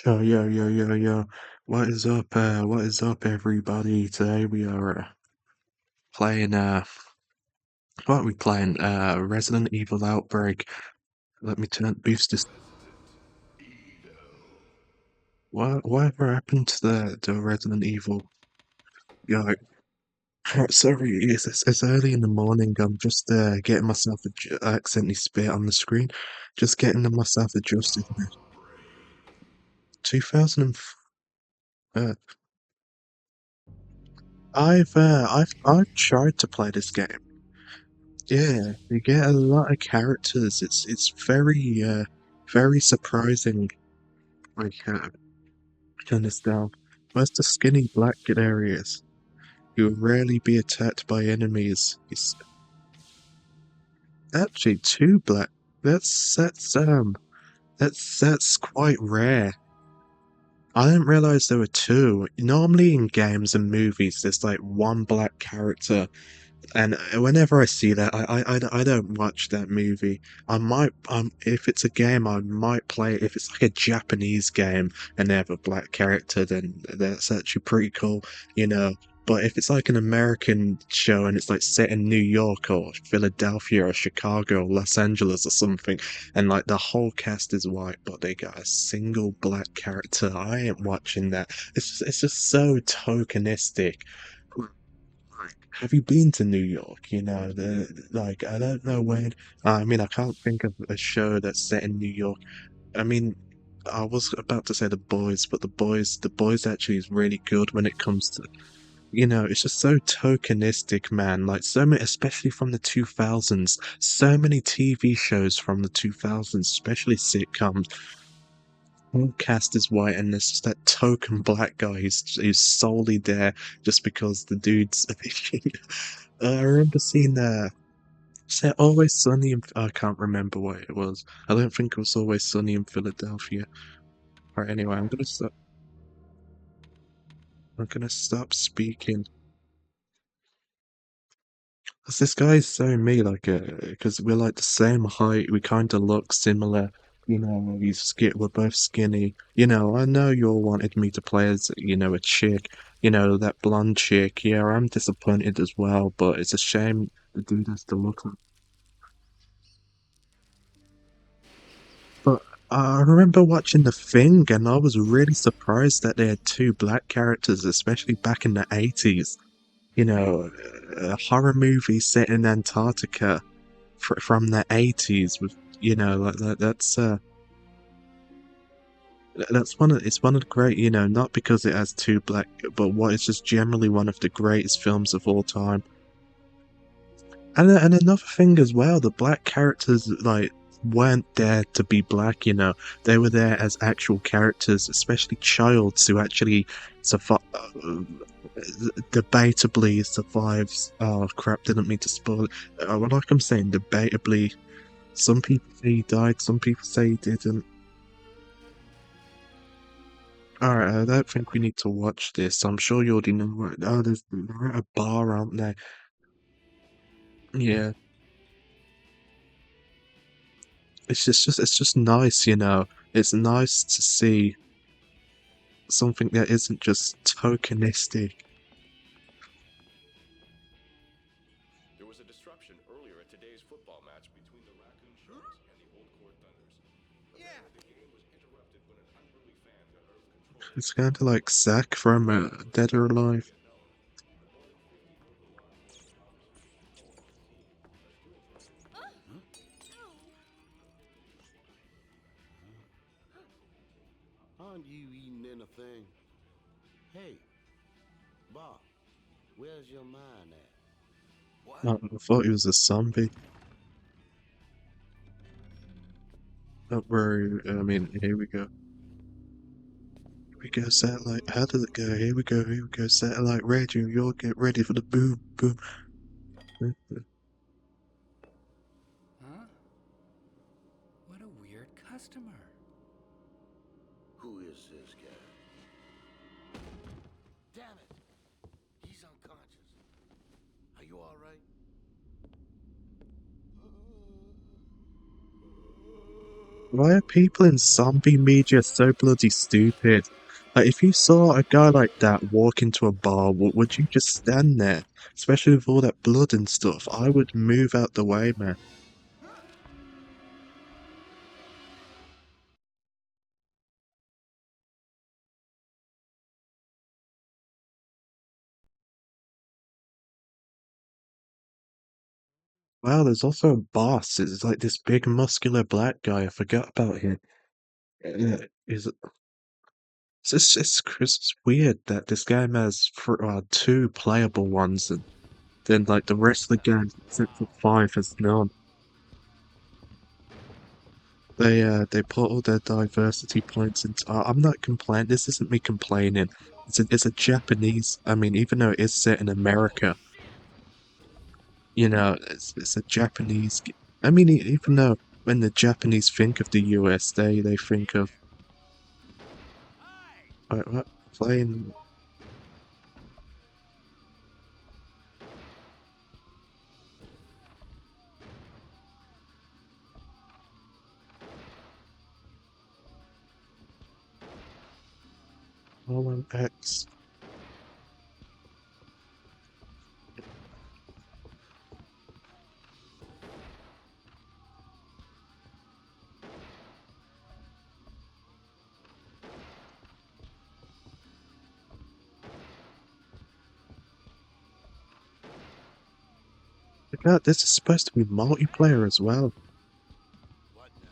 Yo, yo, yo, yo, yo. What is up, everybody? Today we are playing, what are we playing? Resident Evil Outbreak. Let me boost this. Whatever happened to the Resident Evil? Yo, sorry, it's early in the morning. I'm just, getting myself, I accidentally spit on the screen. Just getting myself adjusted. 2000 I've tried to play this game. Yeah, you get a lot of characters. It's very surprising. Like kind of style. Where's the skinny black areas? You'll rarely be attacked by enemies. It's actually two black. That's quite rare. I didn't realize there were two. Normally in games and movies, there's like one black character. And whenever I see that, I don't watch that movie. I might, if it's a game, I might play it. If it's like a Japanese game and they have a black character, then that's actually pretty cool, you know. But if it's like an American show and it's like set in New York or Philadelphia or Chicago or Los Angeles or something, and like the whole cast is white, but they got a single black character, I ain't watching that. It's just so tokenistic. Like, have you been to New York? You know, like I don't know when. I mean, I can't think of a show that's set in New York. I mean, I was about to say The Boys, but The Boys actually is really good when it comes to, it's just so tokenistic, man. Like so many, especially from the 2000s, so many TV shows from the 2000s, especially sitcoms. Whole cast is white, and there's just that token black guy who's solely there just because the dude's. I remember seeing say Always Sunny in. I can't remember what it was. I don't think it was Always Sunny in Philadelphia. Right, anyway, I'm gonna stop speaking. 'Cause this guy's so me, like, because we're like the same height, we kind of look similar. We're both skinny. I know you all wanted me to play as, a chick. That blonde chick. Yeah, I'm disappointed as well, but it's a shame the dude has to look like. But I remember watching The Thing, and I was really surprised that they had two black characters, especially back in the 80s. A horror movie set in Antarctica from the 80s with, like that's one of the great, not because it has two black, but what is just generally one of the greatest films of all time. And another thing as well, the black characters like weren't there to be black, they were there as actual characters, especially Childs, who actually survive, debatably survives. Oh crap! Didn't mean to spoil it. Like I'm saying, debatably. Some people say he died, some people say he didn't. Alright, I don't think we need to watch this. I'm sure you already know where. Oh, they're at a bar, aren't they? Yeah. It's just nice, It's nice to see something that isn't just tokenistic. There was a disruption earlier at today's football match between the Raccoon Sharks and the Old Court Thunders. Apparently, the game was interrupted when an unruly fan got out of control and It's kind of like Zack from Dead or Alive. Aren't you eating anything? Hey, Bob, where's your mind at? Oh, I thought he was a zombie. Don't worry, I mean, here we go. Here we go, satellite. How does it go? Here we go, satellite radio. You'll get ready for the boom, boom. Huh? What a weird customer. Who is this guy? Damn it! He's unconscious. Are you all right? Why are people in zombie media so bloody stupid? Like, if you saw a guy like that walk into a bar, would you just stand there? Especially with all that blood and stuff. I would move out the way, man. Wow, there's also a boss. It's like this big muscular black guy. I forgot about him. Is it's weird that this game has two playable ones, and then like the rest of the game, except for five, has none. They put all their diversity points into. I'm not complaining. This isn't me complaining. It's a Japanese. I mean, even though it is set in America, it's a Japanese. I mean, even though when the Japanese think of the US, they think of what playing. X. God, this is supposed to be multiplayer as well. What now?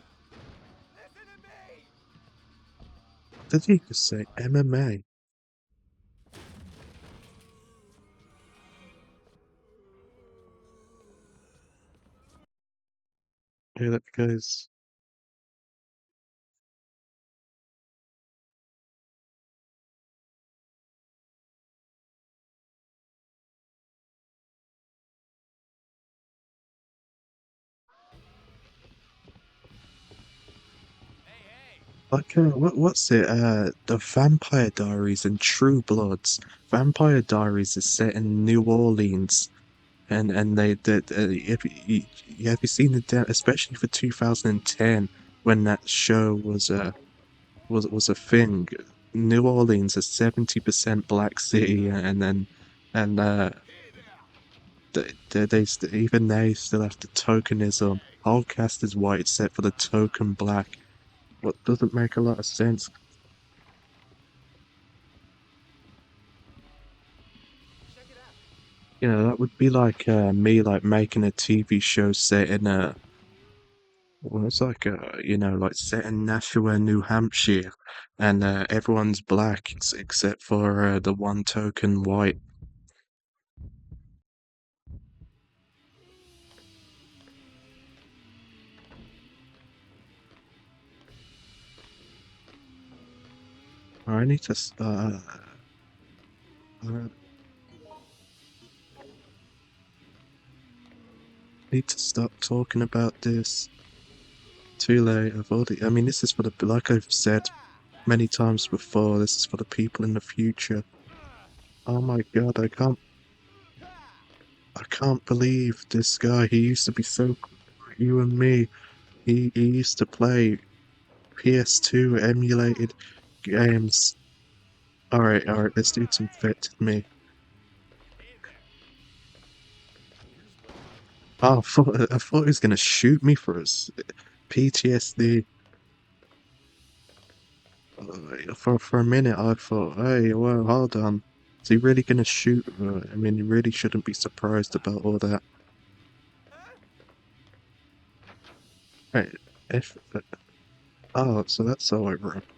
Did he just say MMA? Yeah, that goes. Like, what's it? The Vampire Diaries and True Bloods. Vampire Diaries is set in New Orleans, and have you seen the especially for 2010 when that show was a thing? New Orleans is 70% black city, and even they still have the tokenism. Whole cast is white except for the token black. What doesn't make a lot of sense. That would be like me like making a TV show set in well, it's like like set in Nashua, New Hampshire, and everyone's black except for the one token white. I need to I need to stop talking about this. Too late. I mean, this is for the like I've said many times before. This is for the people in the future. Oh my God, I can't believe this guy. He used to be so cool. You and me. He used to play PS2 emulated games. Alright, this dude's infected me. Oh, I thought he was gonna shoot me for his PTSD. For a minute, I thought, hey, well, hold on. Is he really gonna shoot? I mean, you really shouldn't be surprised about all that. Right, if, oh, so that's all over. What happened?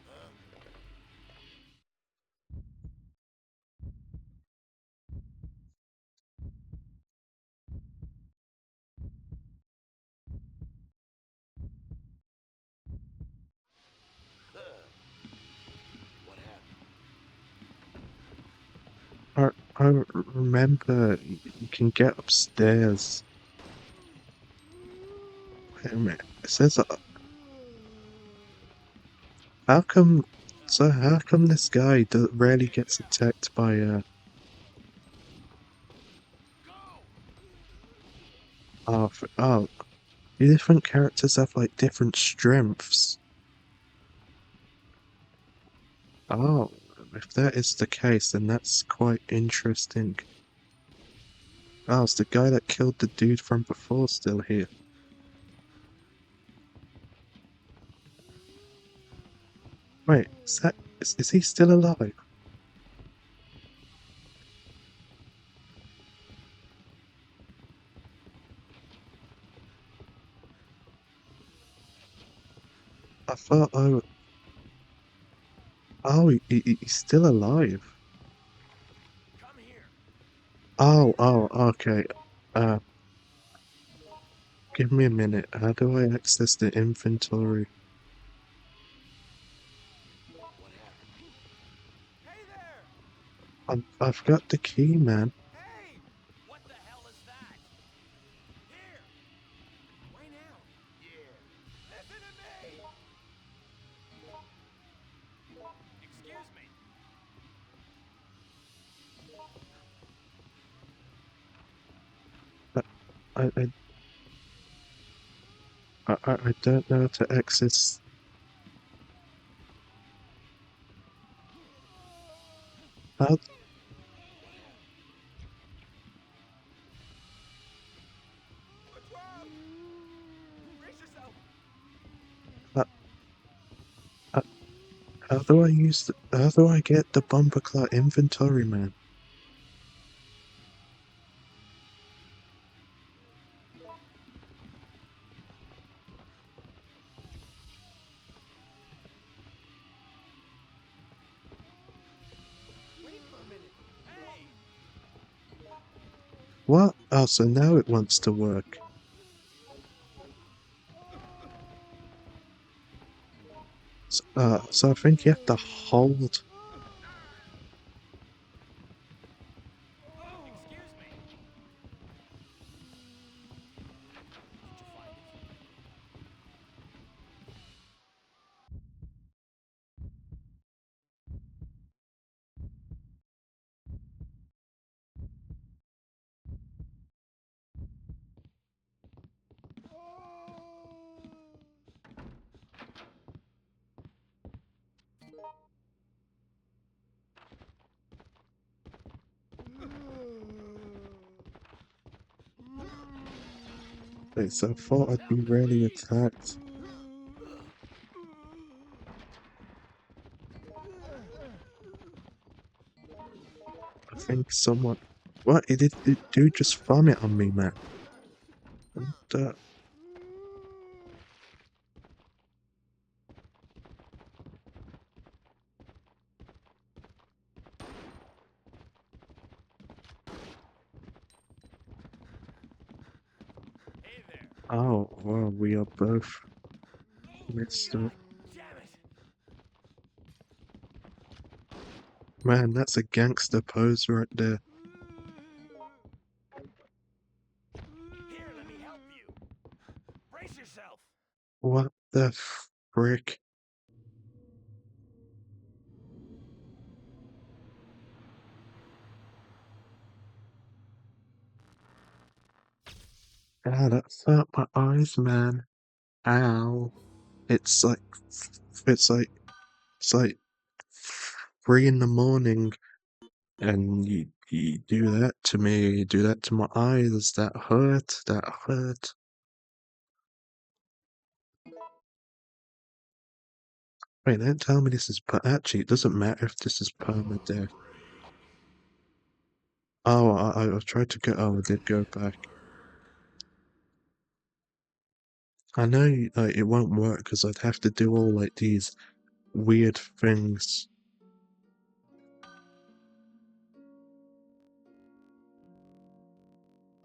I remember you can get upstairs. Wait a minute. It says, how come, how come this guy rarely gets attacked by, oh, oh, Do different characters have like different strengths? Oh, if that is the case, then that's quite interesting. Oh, is the guy that killed the dude from before still here? Wait, is he still alive? I thought oh, he's still alive. Come here. Oh, okay. Uh, give me a minute. How do I access the inventory? What happened? Hey there! I've got the key, man. Hey! What the hell is that? Here! Why now? Yeah. Listen to me! Excuse me. I, I, I, I don't know how to access. How, What happened? What's wrong? Brace yourself! how, how do I how do I get the bumper clock inventory, man? Wait for a minute. Hey! What? Oh, so now it wants to work. So I think you have to hold. Excuse me. Did you find it? Wait, so I thought I'd be Help, really please. attacked. I think someone. What? It dude just vomit on me, man. And, Hey there. oh, well, we are both messed up. God damn it. Man, that's a gangster pose right there. Here, let me help you. Brace yourself. What the frick? Ah, that hurt my eyes, man. Ow. It's like, it's like, it's like 3 in the morning, and you do that to me, you do that to my eyes. That hurt, that hurt. Wait, don't tell me this is actually, it doesn't matter if this is permadeath. Oh, I tried to go, oh, I did go back. I know it won't work because I'd have to do all like these weird things.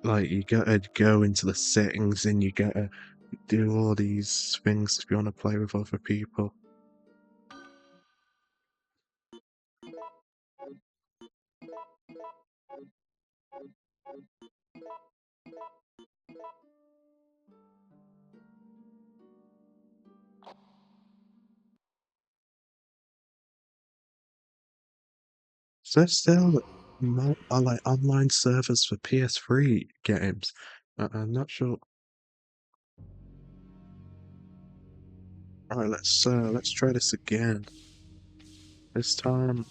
Like you gotta go into the settings and you gotta do all these things if you want to play with other people. So still are like online servers for PS3 games. I'm not sure. Alright, let's try this again. This time.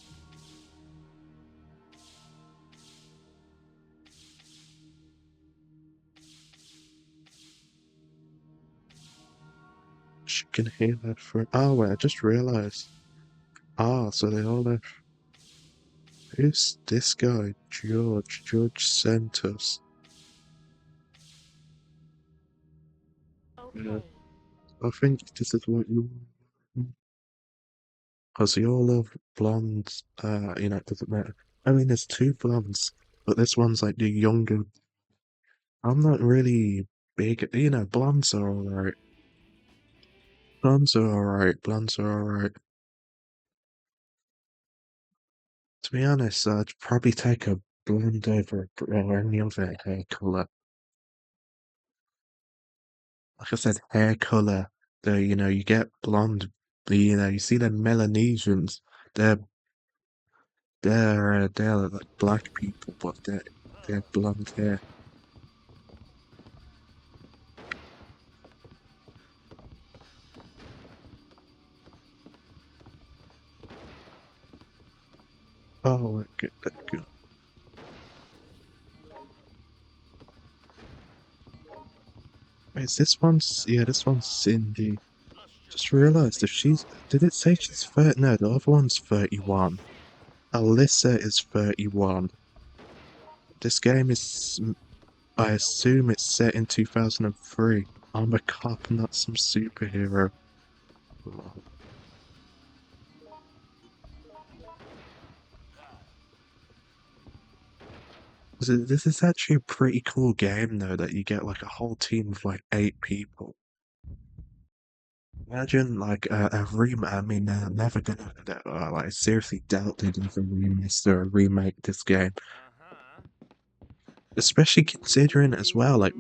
She can hear that for. Oh wait, I just realized. Ah, so they all left. Who's this guy? George Santos. Yeah, I think this is what you. Because they all love blondes. It doesn't matter. I mean, there's two blondes, but this one's like the younger. I'm not really big. Blondes are alright. Blondes are alright. Blondes are alright. To be honest, I'd probably take a blonde over any other hair color. Like I said, hair color. You get blonde. You see the Melanesians. They're they're like black people, but they're blonde hair. Oh, okay, okay. Wait, is this one's? Yeah, this one's Cindy. Just realized if she's. Did it say she's 30? No, the other one's 31. Alyssa is 31. This game is. I assume it's set in 2003. I'm a cop, not some superhero. This is actually a pretty cool game, though, that you get like a whole team of like 8 people. Imagine like a remake. I mean, they're never gonna like I seriously doubt they'd ever remaster or remake this game. Especially considering as well, like,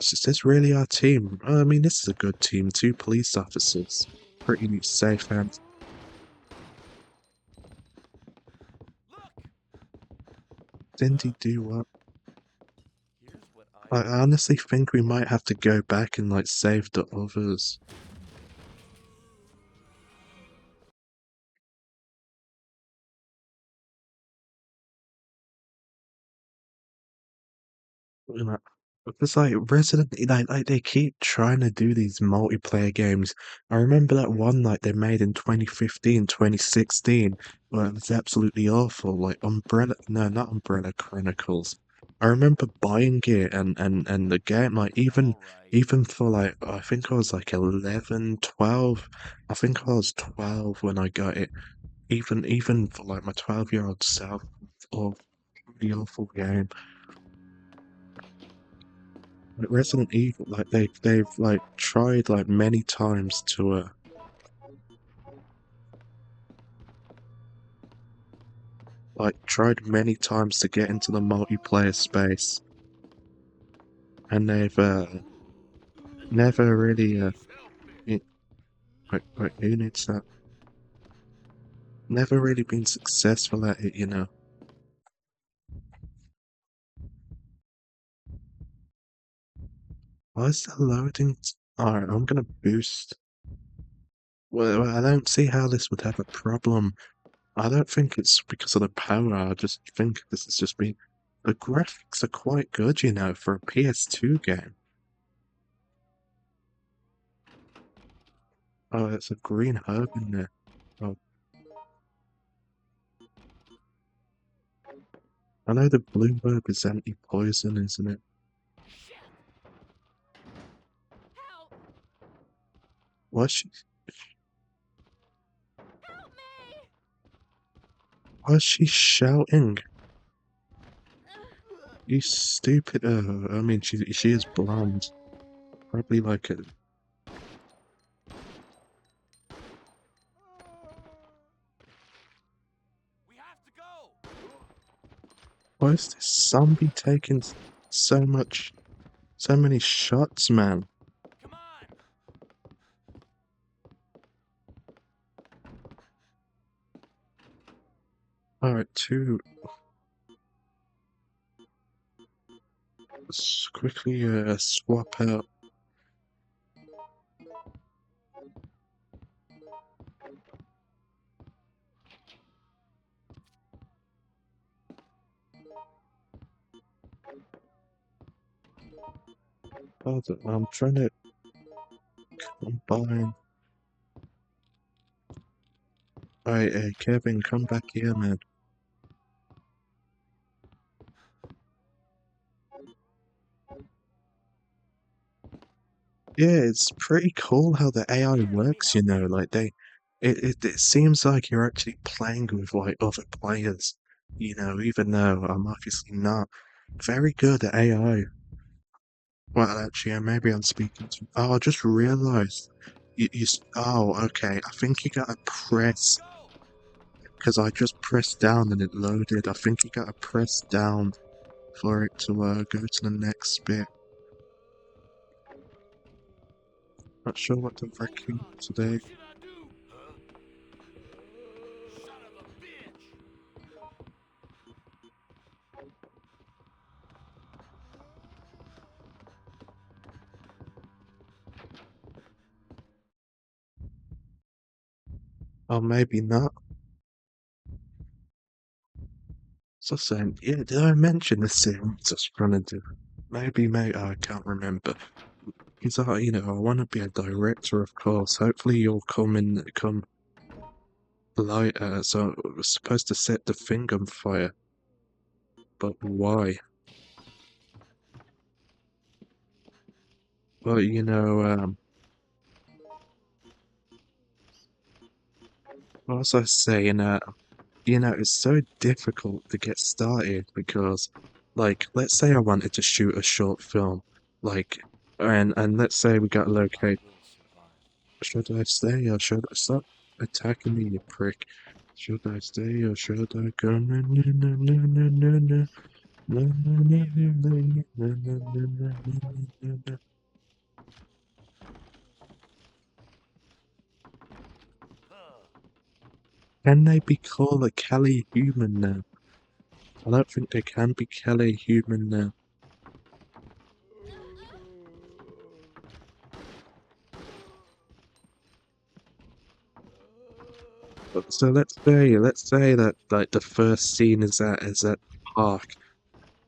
is this really our team? I mean, this is a good team. 2 police officers, pretty safe hands. Didn't he do what? Here's what I honestly think we might have to go back and like save the others. You know, it's like like they keep trying to do these multiplayer games. I remember that one like they made in 2015, 2016, where it was absolutely awful. Like no, not Umbrella Chronicles. I remember buying it and the game like all right. even for like I think I was like 11, 12. I think I was 12 when I got it. Even for like my 12-year-old self, oh, the awful game. Like Resident Evil, like they've like tried like many times to tried many times to get into the multiplayer space, and they've never really it, who needs that? Never really been successful at it. Why is that loading? Alright, I'm gonna boost. Well, I don't see how this would have a problem. I don't think it's because of the power, I just think this is just me. The graphics are quite good, for a PS2 game. Oh, it's a green herb in there. Oh, I know the blue herb is anti-poison, isn't it? Help! Why is she, Help me! why is she shouting? You stupid, I mean, she is blonde. Probably like a, We have to go. why is this zombie taking so many shots, man? Come on. Alright, let's quickly, swap out. Hold on, I'm trying to combine. Alright, Kevin, come back here, man. Yeah, it's pretty cool how the AI Here, let me works, help you. like it seems like you're actually playing with like other players, even though I'm obviously not very good at AI. Well, actually, maybe I'm speaking to. Oh, I just realized. Oh, okay. I think you gotta press, Go! because I just pressed down and it loaded. I think you gotta press down for it to go to the next bit. Not sure what the Oh frick God! today. What should I do? Huh? Son of a bitch! Oh, maybe not. So saying, yeah, did I mention the series I was trying to do? Maybe, I can't remember. Because I want to be a director, of course. Hopefully you'll come later. So we're supposed to set the thing on fire. But why? Well, what was I saying? It's so difficult to get started because, like, let's say I wanted to shoot a short film, like, and let's say we got located. Should I stay or should I stop attacking me, you prick? Should I stay or should I go? Na, na, na, na, na, na, na. Na, na, na, Hey na, there. na, na, na, na, na, na, na, na. Can they be called a Kelly human now? I don't think they can be Kelly human now. So let's say that like the first scene is at park.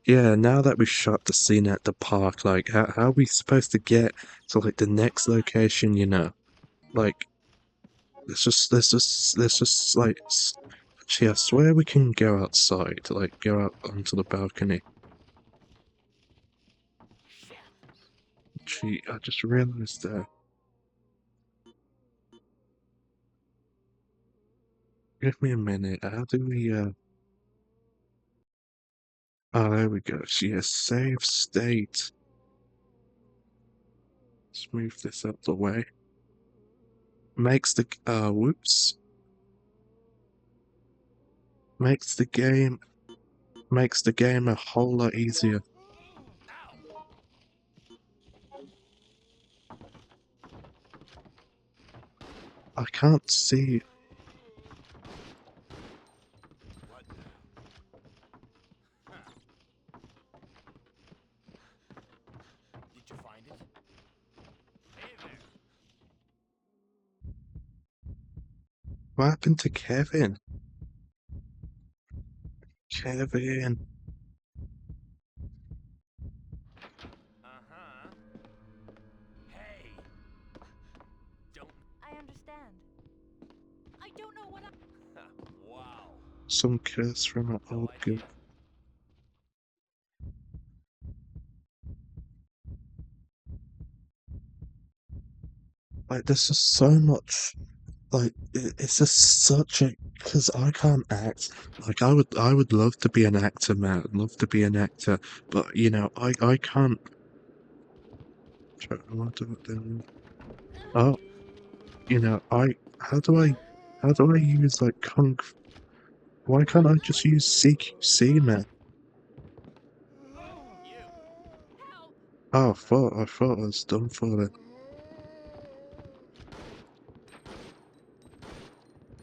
Yeah, now that we've shot the scene at the park, like how are we supposed to get to like the next location, Like let's just like actually I swear we can go outside, like go out onto the balcony. Gee, I just realized that. Give me a minute. How do we oh there we go. Yeah, save state. Let's move this out the way. Makes the whoops. Makes the game makes the game a whole lot easier. I can't see. What now? Huh. Did you find it? Hey there. What happened to Kevin? Kevin. Uh-huh. Hey! Don't... I understand. I don't know what I. wow. Some curse from an No old girl. idea. Like, there's just so much. Like, it's just such a. Because I can't act. Like, I would love to be an actor, man. I'd love to be an actor. But, I can't. What do I do? Oh, How do I. How do I use, like, Kung. Why can't I just use CQC, man? You. Help! Oh, I thought I was done for it.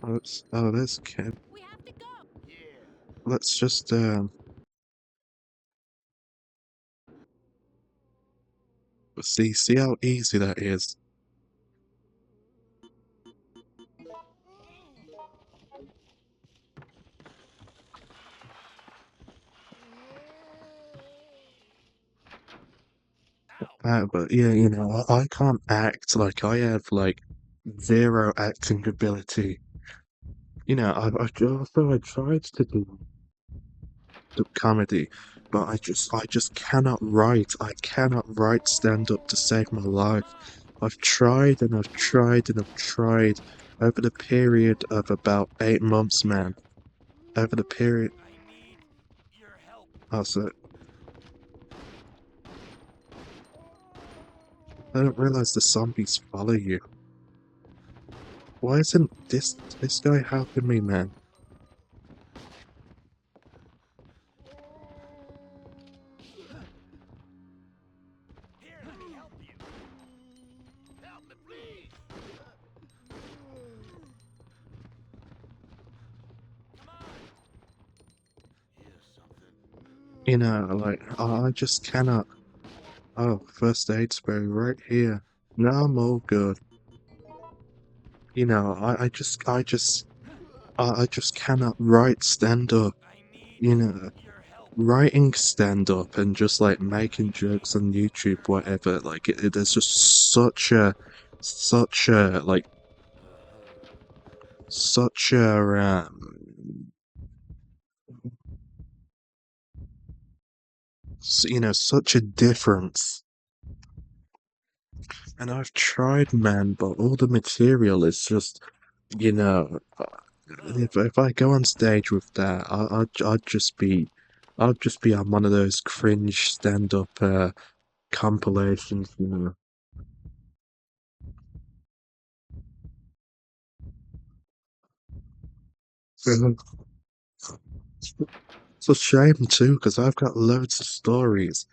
There's Kev. We have to go! Yeah. Let's just, see how easy that is. But yeah, I can't act. Like, I have like zero acting ability. I tried to do the comedy, but I just cannot write. I cannot write stand up to save my life. I've tried and I've tried and I've tried over the period of about 8 months, man. Over the period, I need your help. also, I don't realize the zombies follow you. Why isn't this guy helping me, man? Here, let me help you. Help me, please. Come on. Here's something. Like, I just cannot. Oh, first aid spray right here. No, I'm all good. I just cannot write stand up. I need You know, your help. writing stand up and just like making jokes on YouTube, whatever. Like, there's just such a like such a such a difference. And I've tried, man, but all the material is just, you know, if I go on stage with that, I'd just be on one of those cringe stand-up compilations. So it's a shame too, because I've got loads of stories.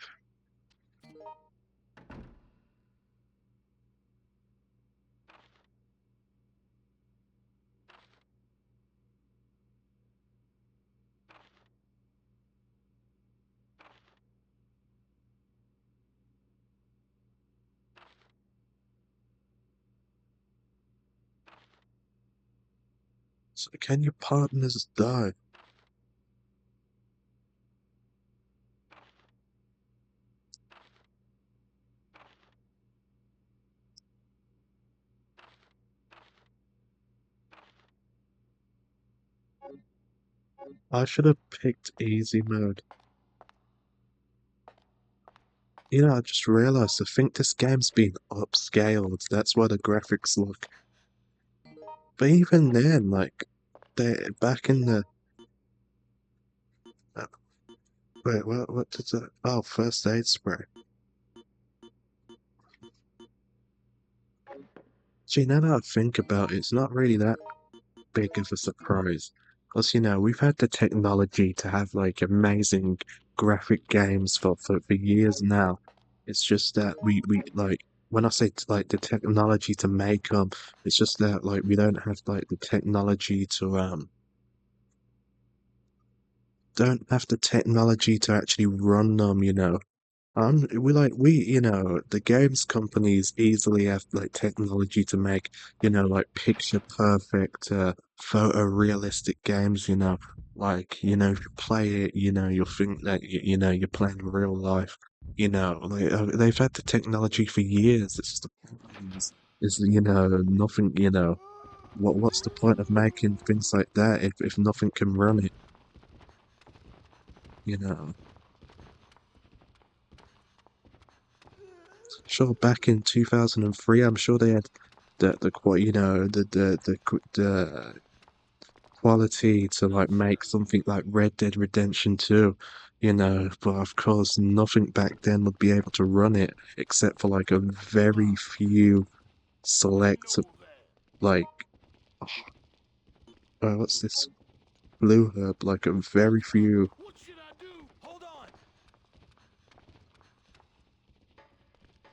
So can your partners die? I should have picked easy mode. I just realized I think this game's been upscaled. That's why the graphics look. But even then, like, they back in the uh, wait, what did that? Oh, first aid spray. Gee, now that I think about it, it's not really that big of a surprise. Because, we've had the technology to have like amazing graphic games for years now. It's just that we like when I say like the technology to make them, it's just that like we don't have like the technology to don't have the technology to actually run them. The games companies easily have like technology to make, like picture perfect, photorealistic games. Like, if you play it, you'll think that, you're playing real life. They've had the technology for years. It's just the problem is nothing, what's the point of making things like that if nothing can run it, you know? Sure, back in 2003, I'm sure they had the quality to like make something like Red Dead Redemption 2, but of course nothing back then would be able to run it except for like a very few select like what's this blue herb, like a very few What should I do? Hold on.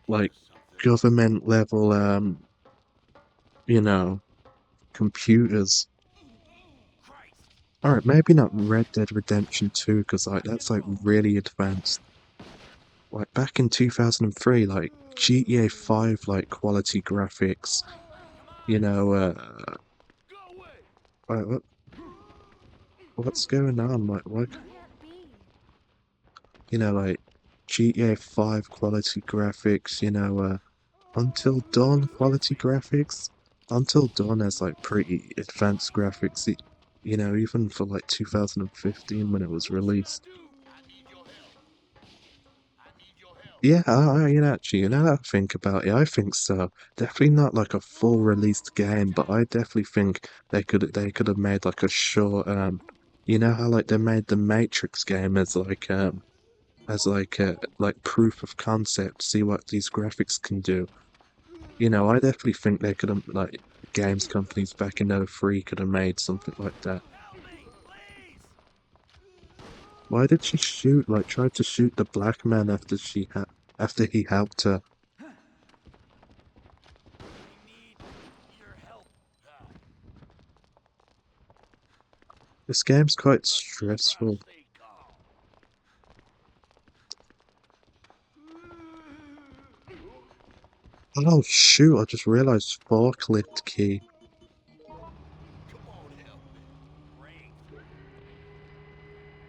like Here's something. government level you know computers. Christ. All right, maybe not Red Dead Redemption 2, because like Let him that's like go. really advanced. Like back in 2003, like GTA 5, like quality graphics. Come You on. know, Go away. what what's going on? Like, Can't be. like GTA 5 quality graphics, Until Dawn quality graphics. Until Dawn has like pretty advanced graphics, even for like 2015 when it was released. I need your help. I need your help. Yeah, actually, that I think about it, I think so. Definitely not like a full released game, but I definitely think they could have made like a short you know how like they made the Matrix game as like proof of concept, see what these graphics can do. I definitely think they could have like games companies back in '03 could have made something like that. Help me, please. Why did she try to shoot the black man after he helped her? We need your help. This game's quite Let's try to stressful. stay calm. Oh shoot, I just realized forklift key. Come on, help me. Break.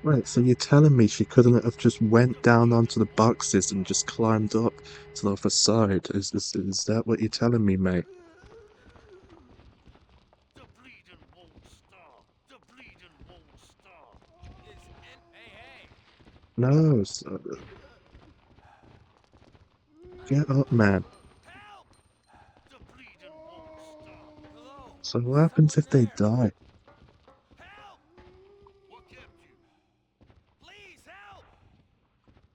Right, so you're telling me she couldn't have just went down onto the boxes and just climbed up to the other side? Is that what you're telling me, mate? The bleeding won't stop. The bleeding won't stop. Hey, hey. No, get up, man. Help! The bleeding won't stop. Hello? So what happens Someone if they there? die? Help! What kept you? Please help!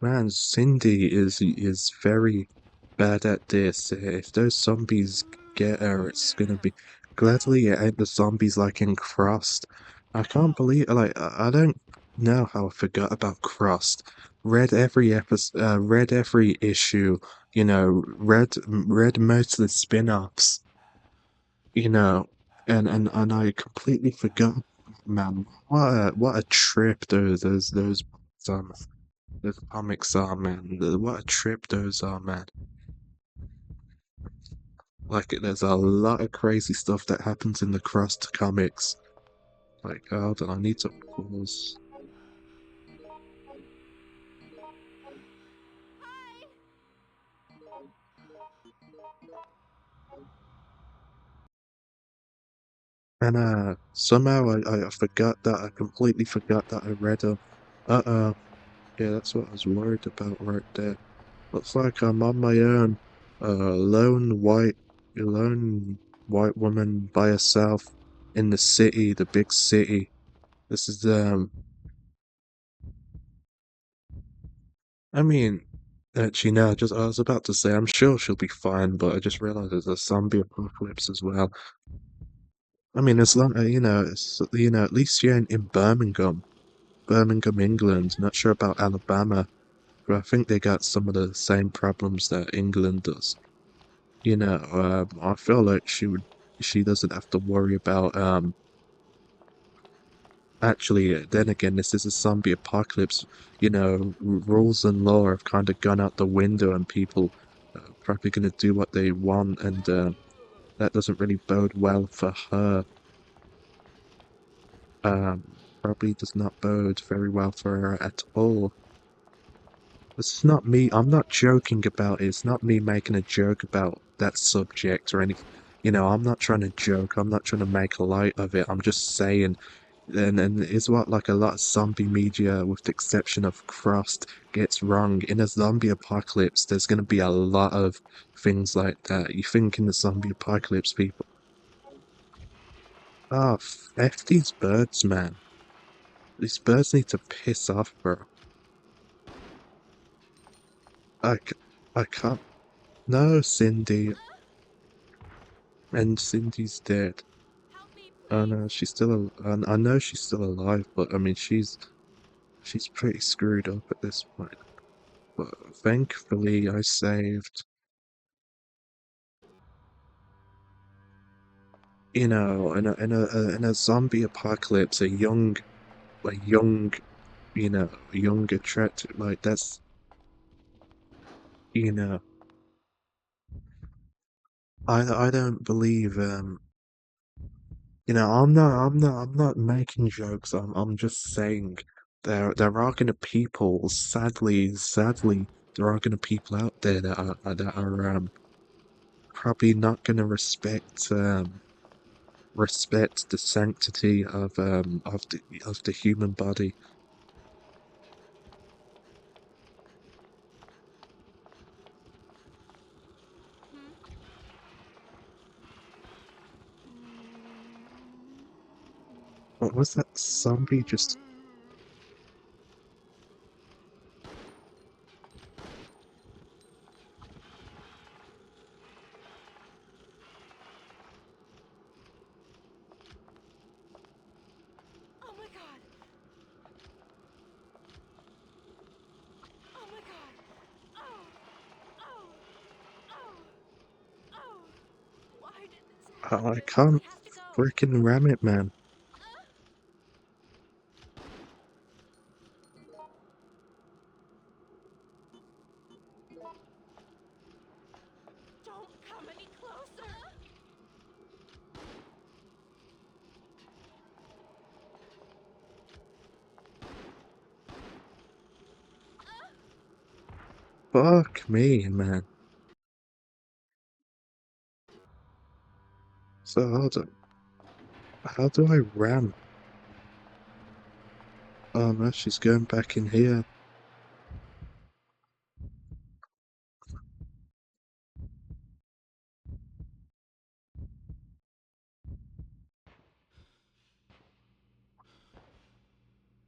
Man, Cindy is very bad at this. If those zombies get her, it's gonna be. Gladly, it ain't the zombies like in Crust. I can't believe, I don't know how I forgot about Crust. Read every issue. Read most of the spin-offs. You know, and I completely forgot. Man, what a trip um those comics are, man. What a trip those are, man. Like, there's a lot of crazy stuff that happens in the Crust comics. Like, hold on, I need to pause. Hi! And somehow I forgot that. I completely forgot that I read them. Uh-oh. Yeah, that's what I was worried about right there. Looks like I'm on my own. Lone white woman by herself in the city, the big city. This is I mean, actually, no, just I was about to say I'm sure she'll be fine, but I just realized there's a zombie apocalypse as well. I mean, as long at least she ain't in Birmingham, England. Not sure about Alabama, but I think they got some of the same problems that England does. I feel like she doesn't have to worry about actually, then again, this is a zombie apocalypse. Rules and law have kind of gone out the window, and people are probably going to do what they want, and that doesn't really bode well for her. Probably does not bode very well for her at all. This is not me. I'm not joking about it. It's not me making a joke about that subject or anything. I'm not trying to joke. I'm not trying to make light of it. I'm just saying, and it's what like a lot of zombie media, with the exception of Crust, gets wrong. In a zombie apocalypse, there's going to be a lot of things like that. You think in the zombie apocalypse, people, ah, F these birds, man. These birds need to piss off, bro. I, c- I can't. No, Cindy. And Cindy's dead. Help me, Oh please! no, she's still. I know she's still alive, but I mean, she's pretty screwed up at this point. But thankfully, I saved. In a zombie apocalypse, a young, young attractive like that's you know. I don't believe I'm not making jokes. I'm just saying there are gonna people, sadly, there are gonna people out there that are probably not gonna respect the sanctity of the human body. Hmm? What was that zombie just? Oh my god! Oh my god! Oh! Oh! Oh! Oh! Why did this I happen? We can't have to go! freaking ram it, man. Don't come any closer! Fuck me, man. So how do I ram? Oh no, she's going back in here.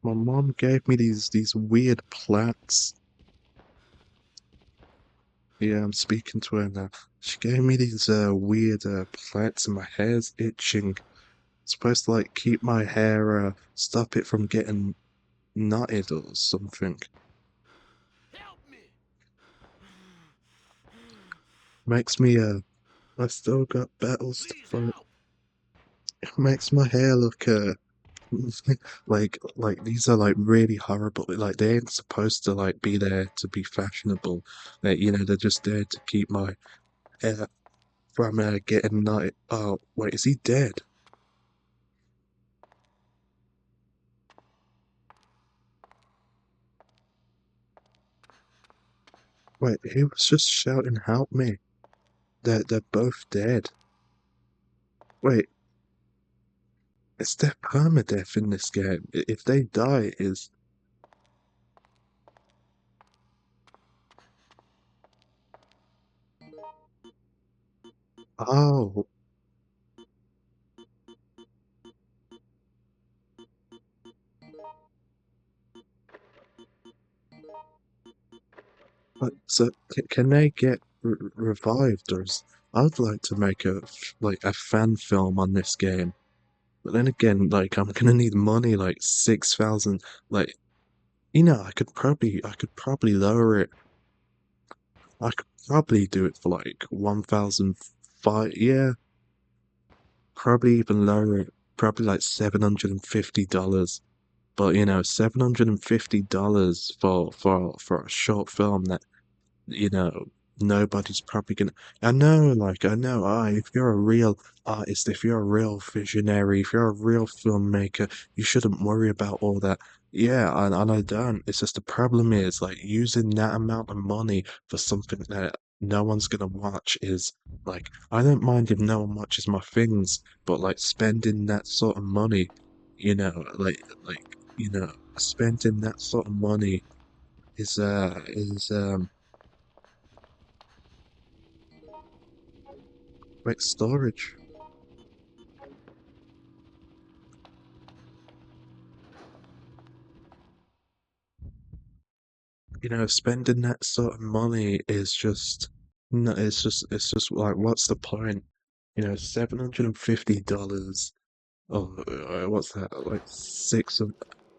My mom gave me these weird plaques. Yeah, I'm speaking to her now. She gave me these weird plaques and my hair's itching. It's supposed to like keep my hair stop it from getting knotted or something. Help me! Makes me I still got battles to Please fight. help! It makes my hair look like these are like really horrible. Like they ain't supposed to like be there to be fashionable. They're just there to keep my hair from getting knotted. Oh wait, is he dead? Wait, he was just shouting, "Help me!" They're both dead. Wait, is there permadeath in this game? If they die, is oh, but so can they get revived? I'd like to make a fan film on this game. But then again, like I'm gonna need money, like 6,000. Like I could probably lower it. I could probably do it for like 1,005. Yeah, probably even lower it. Probably like $750. But $750 for a short film that you know, nobody's probably gonna. I know, if you're a real artist, if you're a real visionary, if you're a real filmmaker, you shouldn't worry about all that. Yeah, and I don't. It's just the problem is, like, using that amount of money for something that no one's gonna watch is, like, I don't mind if no one watches my things, but, like, spending that sort of money, spending that sort of money is like storage. Spending that sort of money is just no, it's just like what's the point? $750. Oh, what's that? Like six of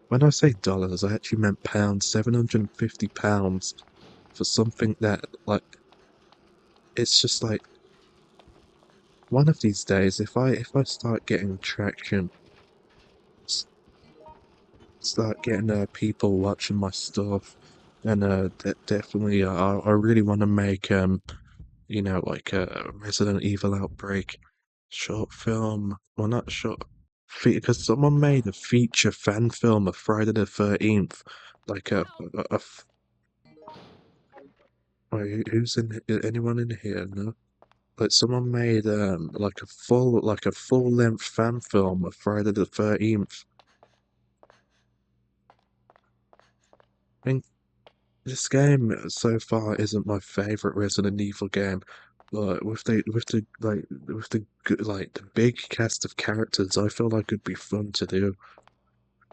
when I say dollars, I actually meant pounds. £750 for something that it's just like one of these days if I start getting traction, s- start getting people watching my stuff, then definitely I really want to make like a Resident Evil Outbreak short film. Well, not short, because someone made a feature fan film of Friday the 13th, like Help! Wait, who's in? Anyone in here? No. Like someone made like a full length fan film of Friday the 13th. I think this game so far isn't my favorite Resident Evil game, but with the big cast of characters, I feel like it'd be fun to do.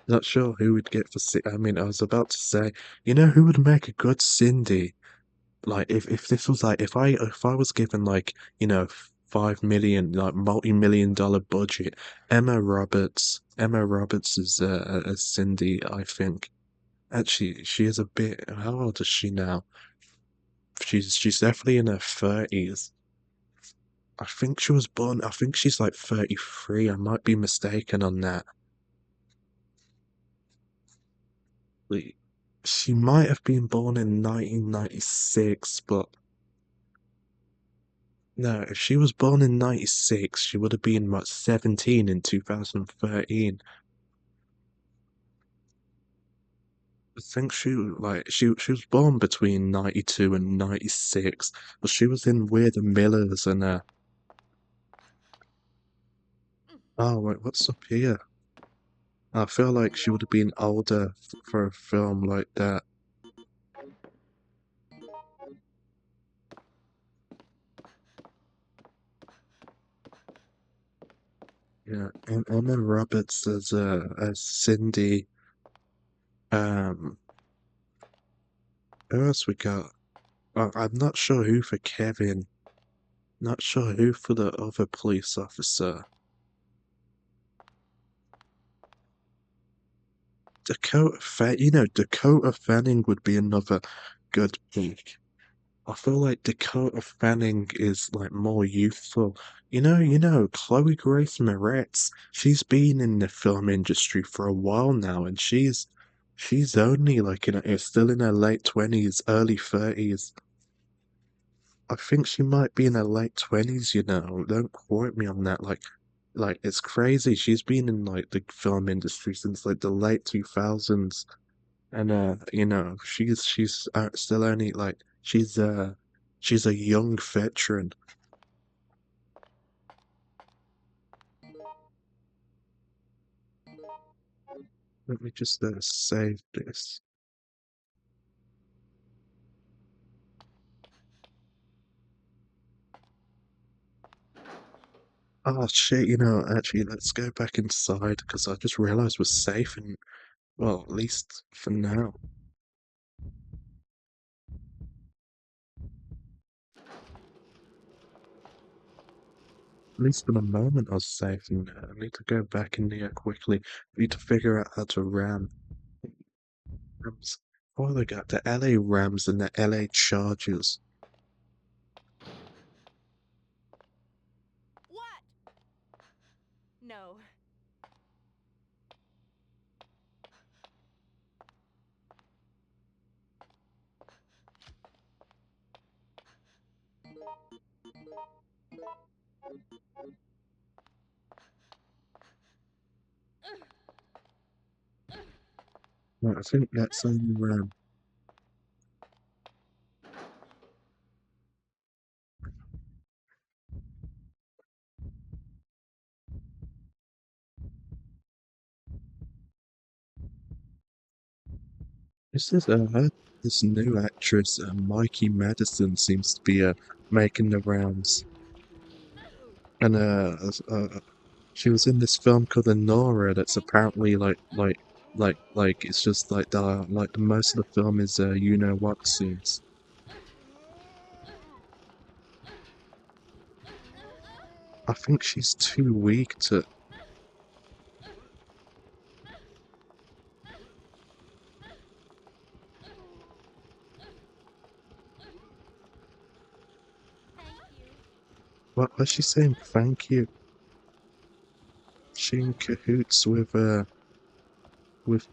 Not sure who would get for I mean, I was about to say, you know, who would make a good Cindy? Like, if this was like, if I was given like, you know, 5 million, like multi-million dollar budget, Emma Roberts is as Cindy, I think. Actually, she is a bit. How old is she now? She's definitely in her 30s. I think she was born. I think she's like 33. I might be mistaken on that. Like, she might have been born in 1996, but no, if she was born in 96, she would have been what 17 in 2013. I think she was born between 92 and 96, but she was in We're the Millers and oh wait, what's up here? I feel like she would have been older for a film like that. Yeah, and Emma Roberts as Cindy. Um, who else we got? I'm not sure who for Kevin. Not sure who for the other police officer. Dakota Fanning would be another good pick. I feel like Dakota Fanning is like more youthful. Chloe Grace Moretz. She's been in the film industry for a while now, and she's only like still in her late 20s, early 30s. I think she might be in her late 20s. Don't quote me on that. Like it's crazy. She's been in like the film industry since like the late 2000s. And she's still only like she's a young veteran. Let me just save this. Oh shit, actually let's go back inside because I just realized we're safe and well, at least for now. At least for the moment I was safe and I need to go back in there quickly. I need to figure out how to ram Rams. Oh, they got the LA Rams and the LA Chargers. What? No. Right, I think that's only ram. I heard this new actress, Mikey Madison, seems to be making the rounds, and she was in this film called Nora. That's apparently like it's just like the most of the film is you know what scenes. I think she's too weak to. Thank you. What was she saying? Thank you. She in cahoots with the with.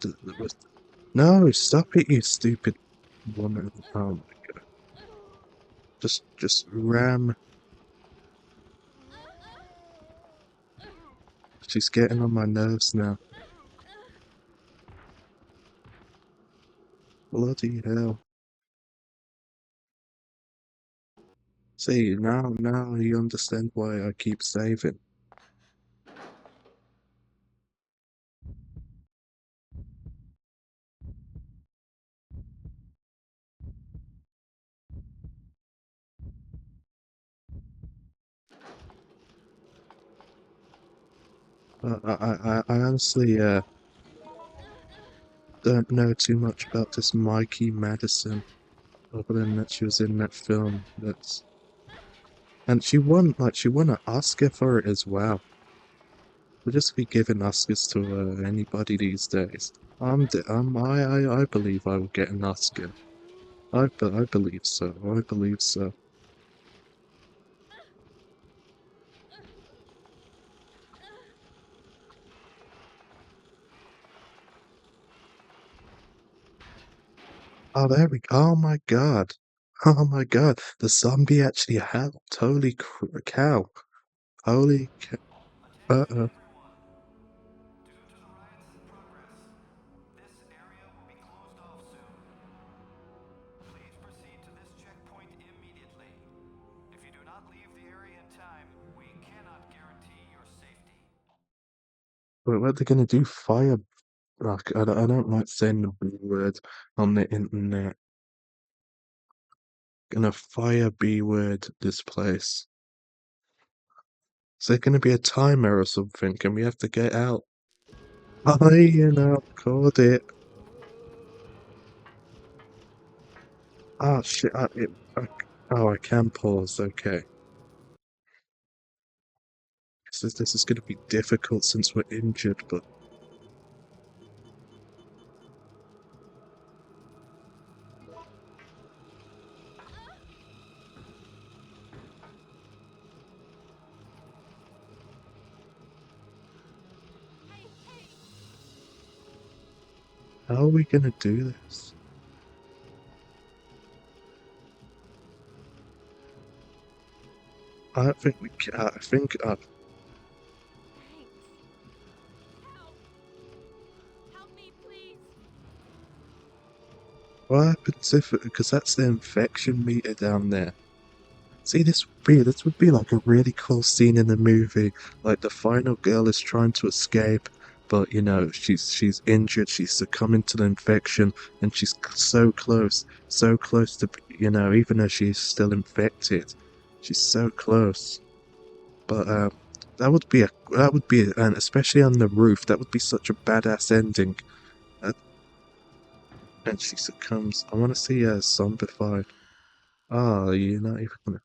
No, stop it, you stupid woman. Oh my god. Just ram. She's getting on my nerves now. Bloody hell. See, now you understand why I keep saving. I honestly don't know too much about this Mikey Madison, other than that she was in that film. And she won an Oscar for it as well. We'll just be giving Oscars to anybody these days. I believe I will get an Oscar. I believe so. I believe so. Oh, there we go. Oh my god. Oh my god. The zombie actually helped. Cow. Holy cow. Uh-oh. Due to the riot's progress, this area will be closed off soon. Please proceed to this checkpoint immediately. If you do not leave the area in time, we cannot guarantee your safety. Wait, what are they gonna do? Fire? Like, I don't like saying the B word on the internet. Gonna fire B word this place. Is there gonna be a timer or something? Can we have to get out? Called it. Ah, shit. Oh, I can pause. Okay. This is gonna be difficult since we're injured, but Hey, hey! how are we gonna do this? I don't think we can. I think. Thanks. Help! Help me, please! What happens if? Because that's the infection meter down there. See, this would be like a really cool scene in the movie. Like the final girl is trying to escape, but she's injured. She's succumbing to the infection, and she's so close to even though she's still infected, she's so close. But and especially on the roof, that would be such a badass ending. Uh, and she succumbs. I want to see her zombified. Oh, you're not even gonna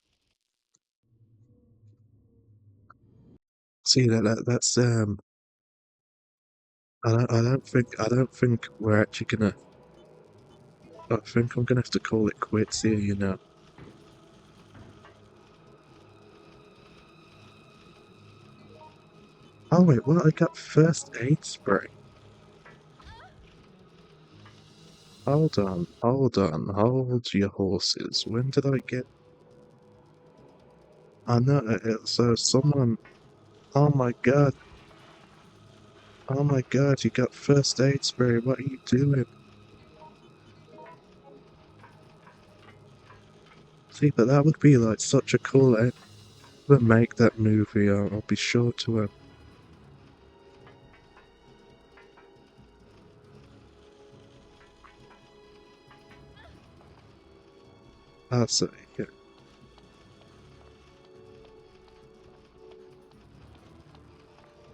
see that's I don't think we're actually gonna. I think I'm gonna have to call it quits here. Oh wait, what? I got first aid spray. Hold your horses. When did I get? I know. So someone. Oh my god. Oh my god, you got first aid spray. What are you doing? See, but that would be like such a cool end to make that movie. I'll be sure to. So, yeah.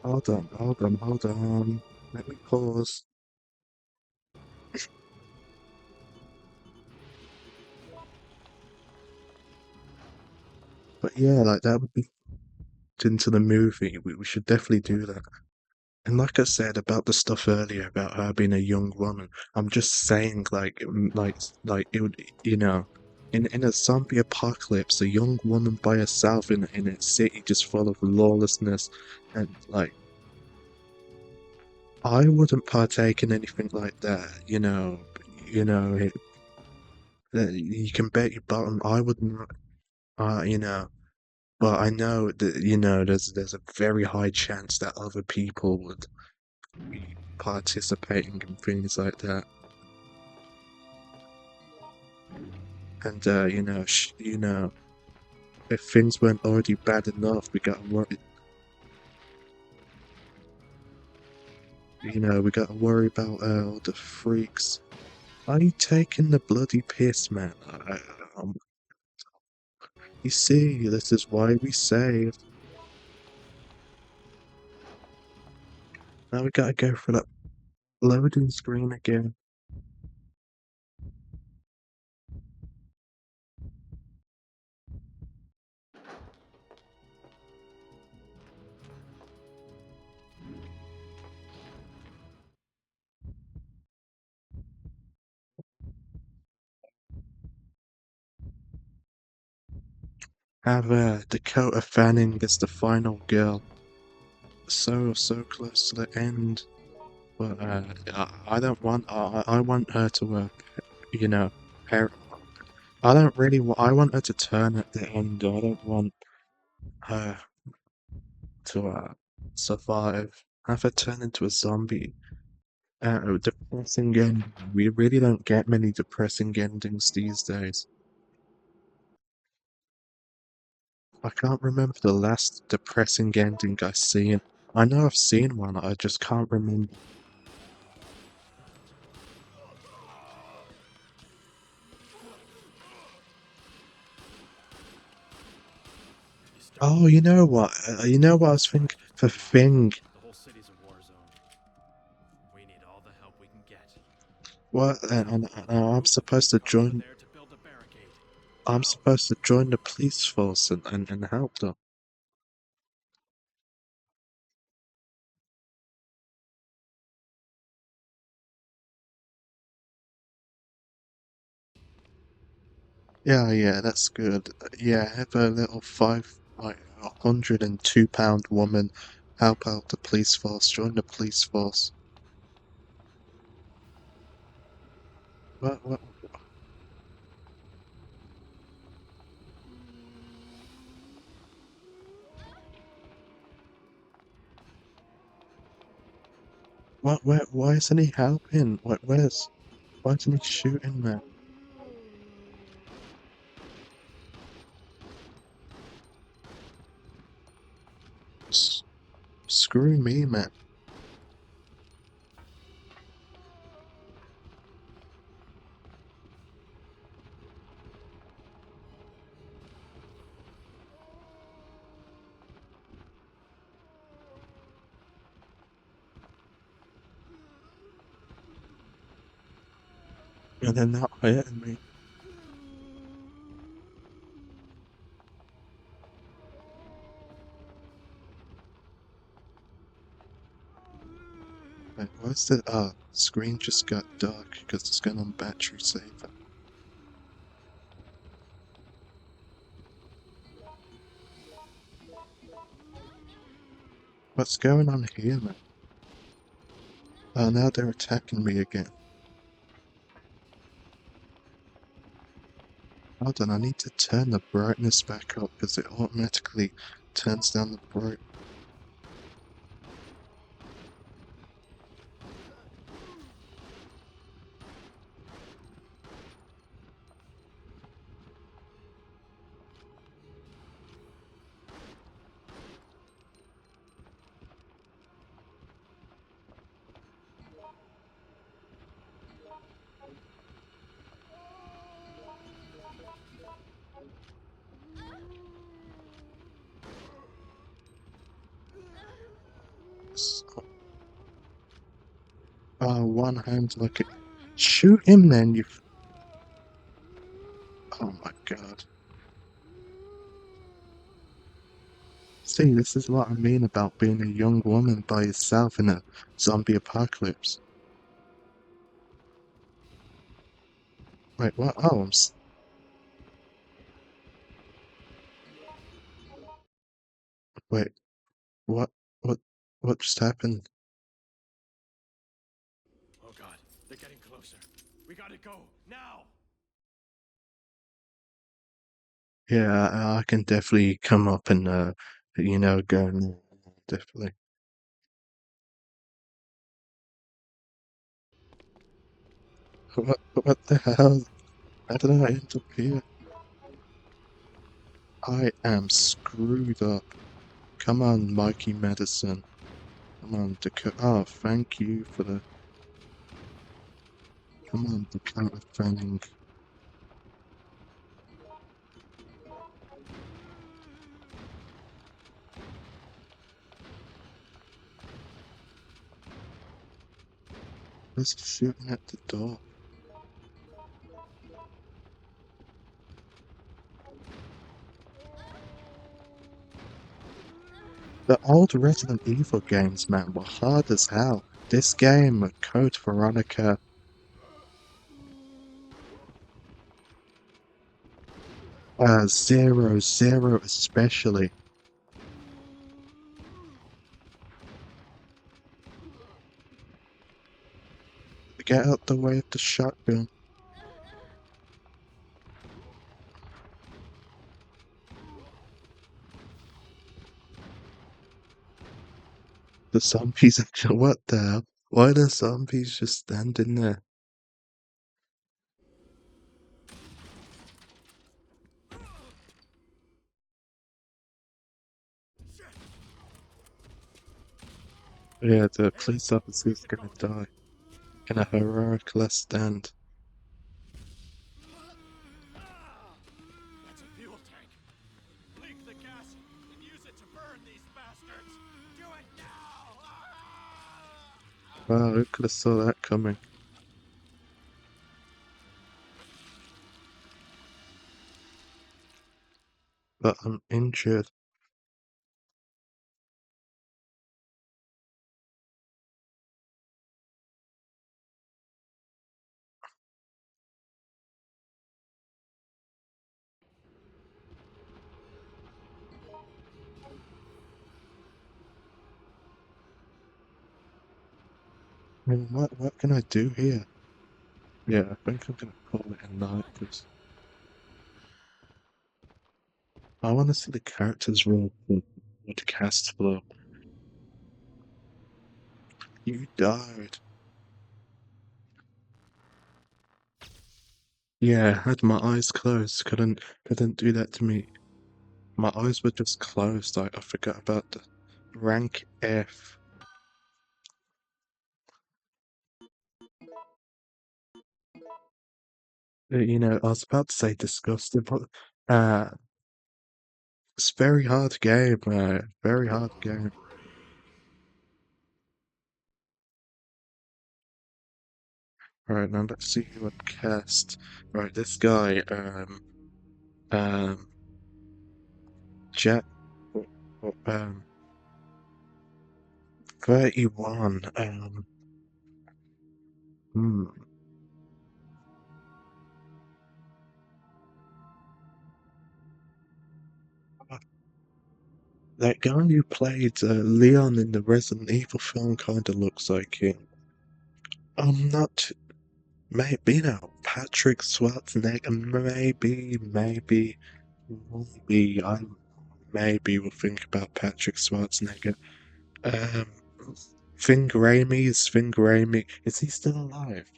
Hold on. Let me pause. But yeah, like that would be into the movie. We should definitely do that. And like I said about the stuff earlier about her being a young woman, I'm just saying like it would in a zombie apocalypse, a young woman by herself in a city just full of lawlessness, and like I wouldn't partake in anything like that. You can bet your bottom I wouldn't. Uh, you know, but I know that there's a very high chance that other people would be participating in things like that. And if things weren't already bad enough, we gotta worry. We gotta worry about all the freaks. Are you taking the bloody piss, man? You see, this is why we save. Now we gotta go for that loading screen again. Have Dakota Fanning as the final girl. So close to the end. But I don't want. I want her to you know, her. I don't really want. I want her to turn at the end. I don't want her to survive. Have her turn into a zombie. Depressing ending. We really don't get many depressing endings these days. I can't remember the last depressing ending I've seen. I know I've seen one, I just can't remember. Oh, you know what? You know what I was thinking? For Thing. The whole city's a war zone. We need all the help we can get. What? And I'm supposed to Come over join. there to build a barricade. I'm supposed to join the police force and help them. Yeah, that's good. Yeah, have a little like £102 woman help out the police force, join the police force. What, why isn't he helping? Why isn't he shooting there? S- Screw me, man. And they're not hurting me. Wait, why's the screen just got dark because it's going on battery saver? What's going on here, man? Oh, now they're attacking me again. Hold on, I need to turn the brightness back up because it automatically turns down the bright. One hand like it. Shoot him then, you. Oh my god. See, this is what I mean about being a young woman by yourself in a zombie apocalypse. Wait, what? Oh, wait, what? What? What just happened? Oh god, they're getting closer. We gotta go, now! Yeah, I can definitely come up and, go and definitely. What the hell? How did I end up here? I am screwed up. Come on, Mikey Madison. Come on, Dakota. Oh, thank you for the. Come on, Dakota Fanning. Who's shooting at the door? The old Resident Evil games, man, were hard as hell. This game, Code Veronica, Zero Zero especially. Get out the way of the shotgun. The zombies, what the hell? Why are the zombies just standing there? Yeah, the police officer's gonna die in a heroic last stand. That's a fuel tank. Leak the gas and use it to burn these bastards. Do it now! Wow, who could have saw that coming? But I'm injured. I mean, what can I do here? Yeah, I think I'm gonna call it a night because I want to see the characters roll with the cast flow. You died. Yeah, I had my eyes closed. Couldn't do that to me. My eyes were just closed. I forgot about the rank F. You know, I was about to say disgusting, but uh, it's a very hard game. Very hard game. Right now, let's see who I'd cast. Right, this guy, um, Jack, um, 31. Hmm. That guy who played Leon in the Resident Evil film kind of looks like him. I'm not. Maybe now. Patrick Schwarzenegger. Maybe. I maybe will think about Patrick Schwarzenegger. Um, Ving Raimi. Is he still alive?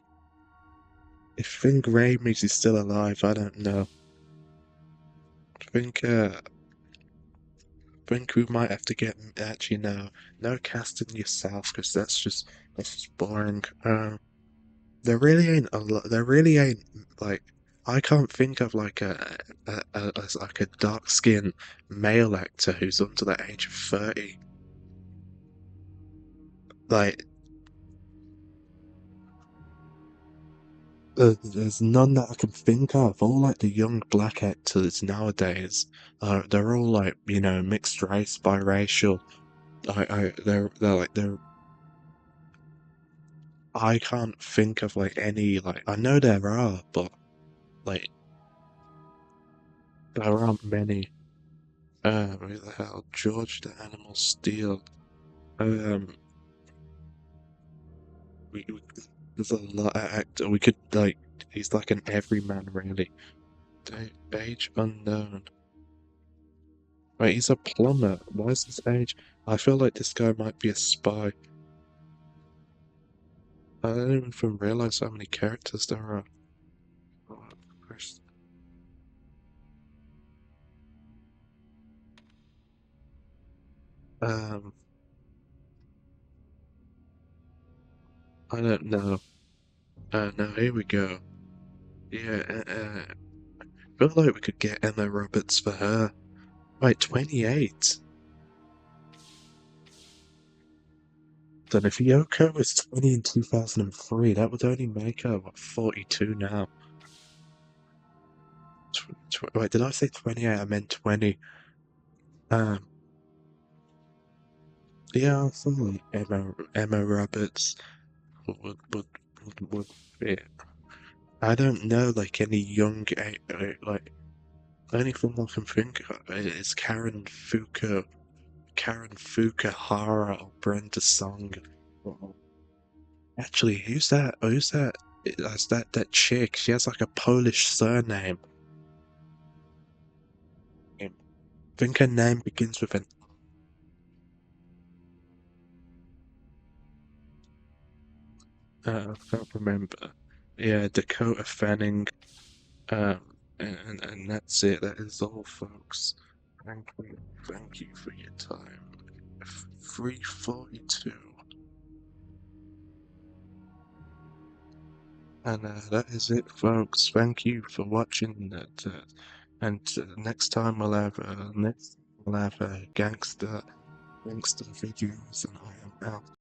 If Ving Raimi is still alive, I don't know. Think we might have to get actually no casting yourself because that's just boring. There really ain't a lot. There really ain't like I can't think of like like a dark skinned male actor who's under the age of 30. Like there's none that I can think of. All like the young black actors nowadays, they're all like mixed race, biracial. They're like they're I can't think of like any like I know there are, but like there aren't many. Who the hell? George the Animal Steel. Um, we there's a lot of actor. We could like he's like an everyman really. Age unknown. Wait, he's a plumber. Why is his age? I feel like this guy might be a spy. I didn't even realize how many characters there are. Oh, Christ. Um, I don't know. No, here we go. Yeah, feel like we could get Emma Roberts for her. Right, 28. Then if Yoko was 20 in 2003, that would only make her, what, 42 now? Wait, did I say 28? I meant 20. Um, yeah, I feel like Emma Roberts would be. I don't know, like, any young, like, the only thing I can think of is Karen Fukuhara or Brenda Song. Actually, who's that? Who's that? That's that chick. She has like a Polish surname. I think her name begins with an. I can't remember. Yeah, Dakota Fanning. And that's it. That is all, folks. Thank you for your time. 3:42. And that is it, folks. Thank you for watching that. And next time we'll have gangster videos, and I am out.